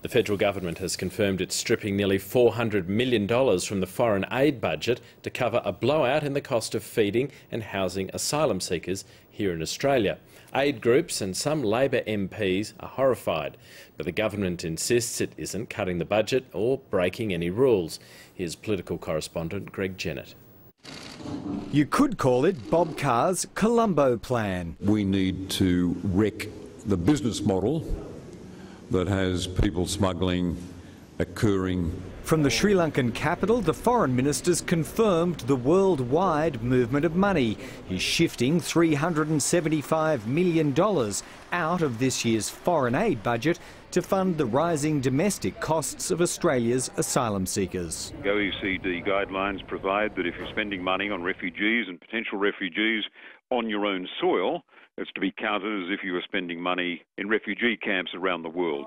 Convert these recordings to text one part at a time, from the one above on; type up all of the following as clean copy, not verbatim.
The federal government has confirmed it's stripping nearly $400 million from the foreign aid budget to cover a blowout in the cost of feeding and housing asylum seekers here in Australia. Aid groups and some Labor MPs are horrified, but the government insists it isn't cutting the budget or breaking any rules. Here's political correspondent Greg Jennett. You could call it Bob Carr's Colombo plan. We need to wreck the business model that has people smuggling occurring. From the Sri Lankan capital, the foreign minister's confirmed the worldwide movement of money. He's shifting $375 million out of this year's foreign aid budget to fund the rising domestic costs of Australia's asylum seekers. OECD guidelines provide that if you're spending money on refugees and potential refugees on your own soil, it's to be counted as if you were spending money in refugee camps around the world.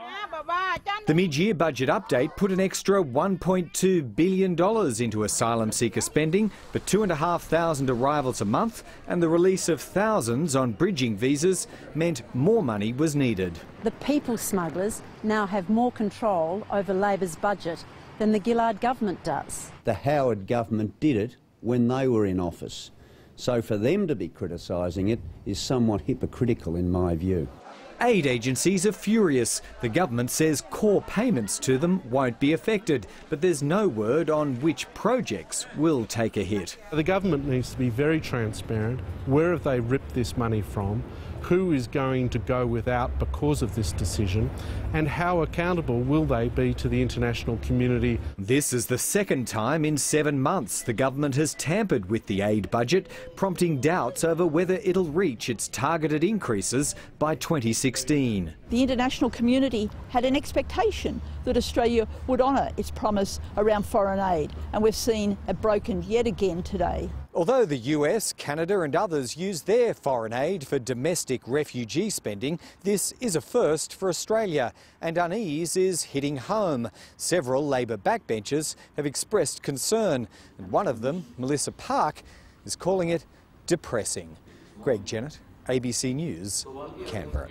The mid-year budget update put an extra $1.2 billion into asylum seeker spending, but 2,500 arrivals a month and the release of thousands on bridging visas meant more money was needed. The people smugglers now have more control over Labor's budget than the Gillard government does. The Howard government did it when they were in office. So for them to be criticising it is somewhat hypocritical in my view. Aid agencies are furious. The government says core payments to them won't be affected, but there's no word on which projects will take a hit. The government needs to be very transparent. Where have they ripped this money from? Who is going to go without because of this decision? And how accountable will they be to the international community? This is the second time in 7 months the government has tampered with the aid budget, prompting doubts over whether it'll reach its targeted increases by 2016. The international community had an expectation that Australia would honour its promise around foreign aid, and we've seen it broken yet again today. Although the US, Canada and others use their foreign aid for domestic refugee spending, this is a first for Australia, and unease is hitting home. Several Labor backbenchers have expressed concern, and one of them, Melissa Park, is calling it depressing. Greg Jennett, ABC News, Canberra.